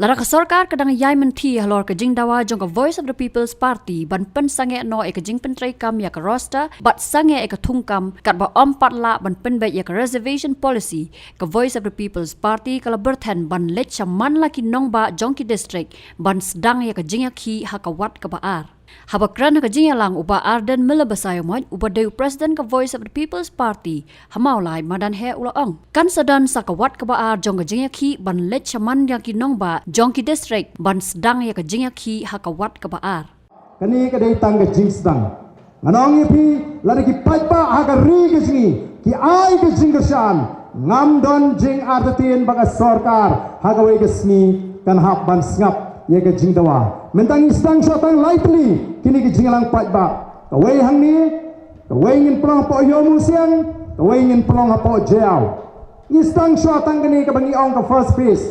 Lara ka sarkar kadang yai menti halor ka jing dawa jong ka Voice of the People's Party ban pen sange no e ka jing pen trai kam ya ka roster bat sange e ka thungkam kat ba ompat la ban pen ba ya ka reservation policy ka Voice of the People's Party kala berthan ban lech man la ki nong ba jong ki district ban sedang ya ka jing ya ki ha ka wat ka ba ar. Habakran ka jing lang uba arden melabasayo mo uba dew president ka Voice of the People's Party hamaulai madan he ulaong kan sadan sakawat ka ba ar jong ka jing ya ki ban lech man ya ki nong ba jong ki district ban sedang ya ka jing ya ki ha ka wat ka ba ar. Kani ka day tang ka jing sedang nganong ipi lari ki pat ba ha ka ri ka jing ki ai ka jing ka shan ngam don jing ardatin baka sarkar ha ka we ka sni kan hap ban snap ye ka jing dawa mentang istang shotang lightly kini ki jing lang pat ba ka we hang ni ka we ngin prong po yo mu siang ka we ngin prong po jail istang shotang kini ka bangi ong ka first phase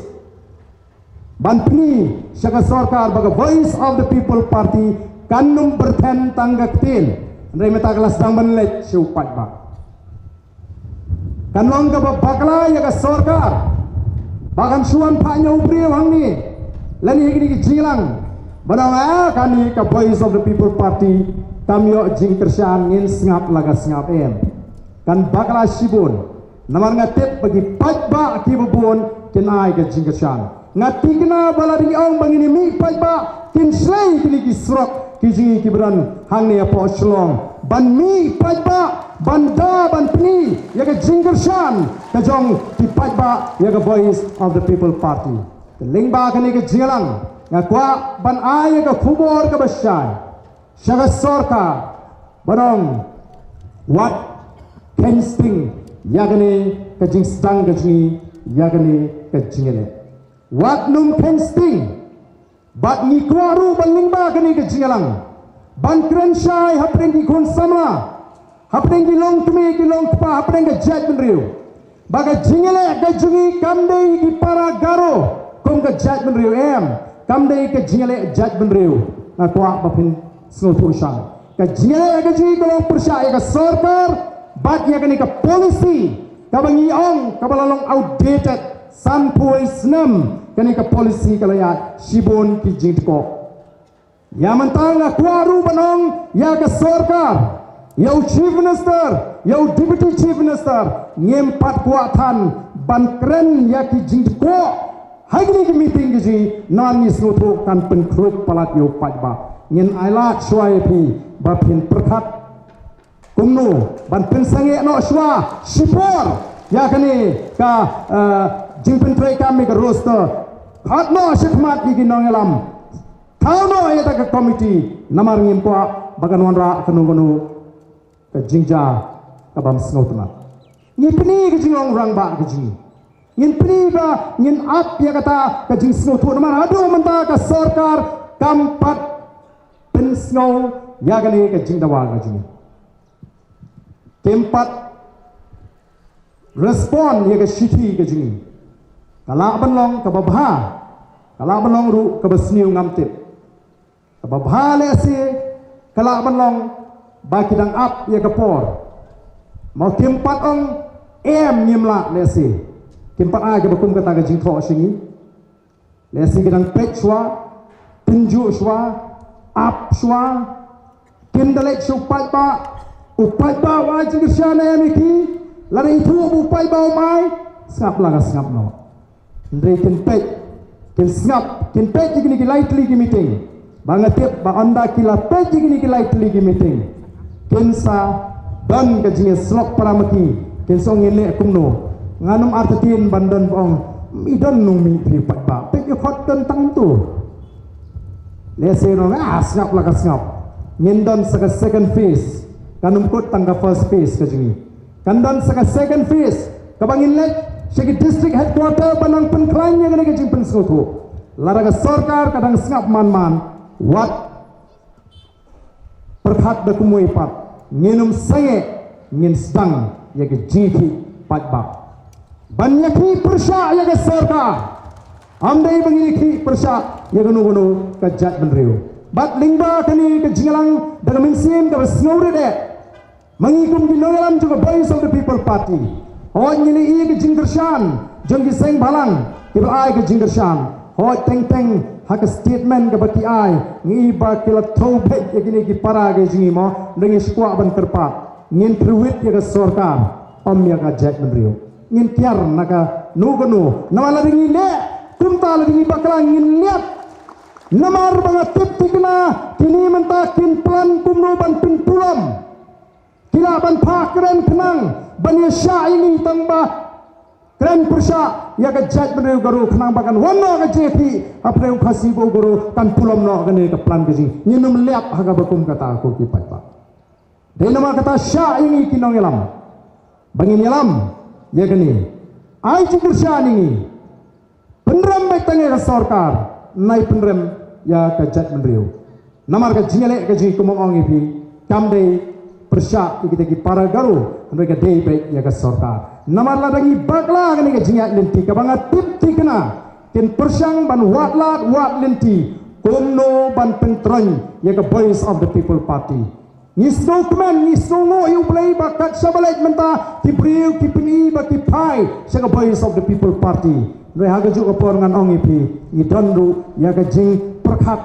ban pni syaga sarkar baga Voice of the People Party kanum berten tanggak tin ndai meta kelas dang banlet siu pat ba kanong ka bakla ya ka sarkar bagan suan pa nya upri hang ni lani higi jing lang banang kani ka Voice of the People Party kamyo jing kersan ngin sngap laga sngap em kan bakla sibun namar ngatep bagi pajba ki bubun kenai ka jing kersan ngatigna balari ong bangini mi pajba kin slay kini ki srok ki jing ki bran hang ne apo shlong ban mi pajba banda ban pni ya ka jing kersan ka jong ki pajba ya ka Voice of the People Party lingba kani ka jilang ngakwa ban ay ka khubor ka basyay syaga sorka barong what can sting yagani ka jing stang ka jing yagani ka jingele what num can sting bat ni kwaru ban lingba kani ka jilang ban krenshay hapring ki khun samla hapring ki long tumi ki long pa hapring ka jet benriu baga jingele ka jungi kamdei ki para garo kong ka judgment riu em kam dei ka jingale judgment riu na kwa bapin sno pursha ka jingale ka ji ko pursha ya ka sarkar bat ya ka policy ka bangi ong ka balalong outdated san poisnam kani ka policy ka ya sibon ki jingko ya mantang na kwa ru banong ya ka sarkar ya chief minister ya deputy chief minister ngem pat kwa than ban kren ya ki jingko Hagni ki meeting ji nan ni snotu kan penkruk palat yo pajba ngin aila chwai pi ba pin prakhat kumnu ban pen sange no shwa shipor ya kani ka jingpen trai kami ka roster khat no shikmat ki nongelam thau no ya ta committee namar ngim kwa bagan wanra kanu ka jingja ka bam snotna ngipni ki jingong rang ba ki jing ngin priba ngin ap ya kata ka jing snow tu namar adu menta ka sarkar kampat pen snow ya gani ka jing dawa ka jing tempat respond ya ka shiti ka jing kala banlong ka babha kala banlong ru ka basniu ngamtip ka babha le si kala banlong ba kidang ap ya ka por mau tempat ong em nyimla le si tempat aja bakum kata ke jingtho singi lesi gedang pechwa tunju shwa ap shwa kindalek shupai ba upai ba wa jing shana miki lari itu upai ba mai ngap laga ngap no ndre ken ngap ken pech gini ki lightly ki meeting bangatep ba anda kila pech gini ki lightly ki meeting ken sa dan ke jing slok paramaki ken song ngene kumno nganum artin bandan bong idon nung mi pi pat ba pe yo khot dan tang tu le se no ngap la ka ngap ngindon sa second phase kanum kot tang ka first phase ka jingi kandon sa second phase ka bangin le segi district headquarter banang pen klain nya gane ka jing pen sotu lara ka sarkar kadang ngap man what perkhat da kumoi pat nginum sange ngin sedang ya ke jiti pat ba banyaki persya ya ke sarkar amdai bangiki persya ya gunu ka judgment riu bat lingba kani ke jingalang dalam minsim ka snowre de mangikum di nolam juga Voice of the People Party on ini ke jingkershan jong ki seng balang ki ai ke jingkershan hoi teng hak statement ke baki ai ngi ba kila tobek yakini ki para ge jingi mo dengi skwa ban kerpat ngin truit ya ka sorkar om ya ka Jack Menrio ngin tiar naka nu namala dengi le kumta la dengi bakla ngin liat namar banga tip tikna kini mentakin plan kumno ban pintulam kila ban pakren kenang ban ya sya ini tangba keren persya ya ka Jack Menrio garu kenang bakan wano ka JP apre khasibo garu kan pulam no gane ka plan ke jing nyinum liap haga bakum kata aku ki patpa de nama kata sya ini kinong elam bangin elam ya gani ai cikur sya ini penrem betang ka sarkar nai penrem ya ka Jack Menrio namar ka jingale ka jing kumong ong ipi kamde persya kita ki para garu mereka dei baik ya ka sarkar namar ladangi bakla kani ka jingat lenti ka banga tip tikna ken persyang ban watlat wat lenti kumno ban pentrany ya ka Voice of the People Party ngisno kuman ngisno ngo yu play bakat sabalait menta ki priu ki pini ba ki pai sa ka Voice of the People Party noi haga ju ka por ngan ong ipi ni dandu ya ka jing perkhat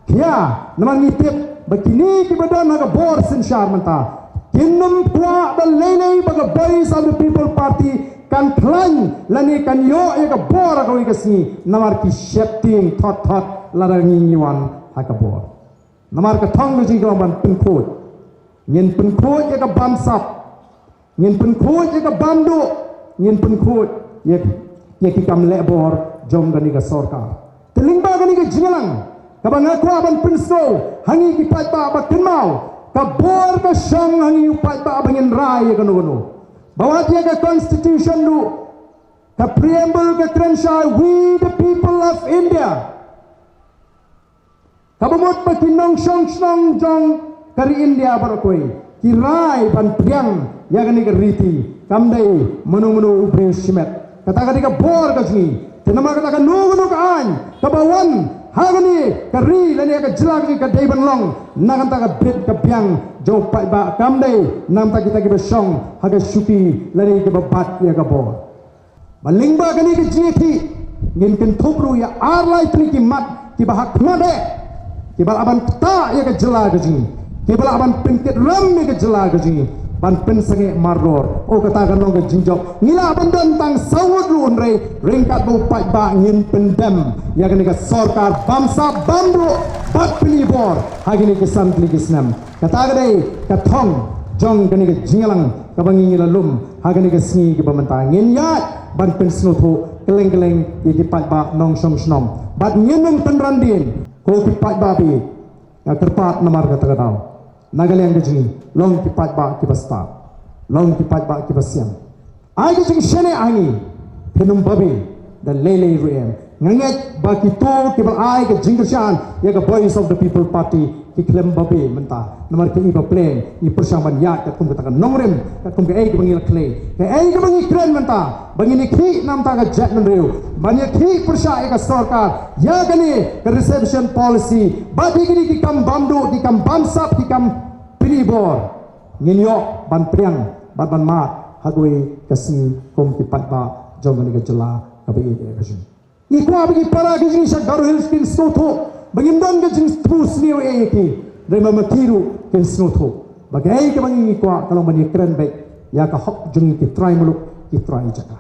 kia namang ni tip bakini ki badan haga bor sin syar menta Kinum kuah dan lelei baga Voice of the People Party kan klan lani kan yo ya ka bor ka wikasni namar ki shifting thot larangi niwan ha ka bor namar ka thong ji ka ban pinkhot ngin pinkhot ya ka bamsap ngin pinkhot ya ka bandu ngin pinkhot ya ki kam le bor jom gani ka sarkar telingba gani ka jingalang ka banga ko ban pinso hangi ki patba ba kinmau kabor ka siyang hangi upat ba abangin rai gano bawat ya ka constitution lu ka preamble ka krensya we the people of India kabamot pa kinong siyong jong kari India barakoi kirai ban priang ya gani ka riti kamday manu ubre simet kata ka bor ka sini tenama kata ka nuguno ka an kabawan hagani kari lani ka jelag ka dayban long nakanta ka bit ka biang jo pai ba kamdai nam ta kita ki besong haga syuki lani ka babat ya ka bor balingba kani ka jeti ngin ken thobru ya arlai tri ki mat ki bahak made ki bal aban ta ya ka jelag ji ki bal aban pinkit ram ya ka jelag ji ban pen sange maror o kata kan nong jinjok ngila bandan tang sawut lu unre ringkat bu pai ba ngin pendem ya kan ka sarkar bamsa bambu bat penibor hagini ke santli kisnam kata gade ka thong jong kan ka jingalang ka bangi ngila lum hagini ka sngi ke bamanta ngin ya ban pen snotho keleng ki pai ba nong som snom bat nginum penrandin ko ki pai ba bi ka terpat namar kata kata Nagalang kejing, long kipat ba kibasta, long kipat ba kibasiam. Ay kejing shene angi, penum babi dan lele ruem. Nganget ba kito kibal ay kejing kerjaan, ya ke Voice of the People Party kiklem babi mentah. Nomor ke iba plan, i persamaan ya kat kum katakan nomrem, kat kum ke ay kebangil clay, ke ay kebangi keren mentah. Bangini ki nam ta ka Jack Menrio, banyak ki persya ya ke sarkar, ya kani ke reception policy, bagi kini ki kam bamdu, ki kam bamsap, ki kam pilibor nginyo ban priang ban mat hagwe kasni kom ki patba jong ni gajala kabe e kajin ni kwa bagi para gajin sa garu hills kin snotho bagi don gajin spus ni e ki rema matiru kin snotho bagai ke bangi kwa kalau bani keren baik ya ka hok jung ki try muluk ki try jaka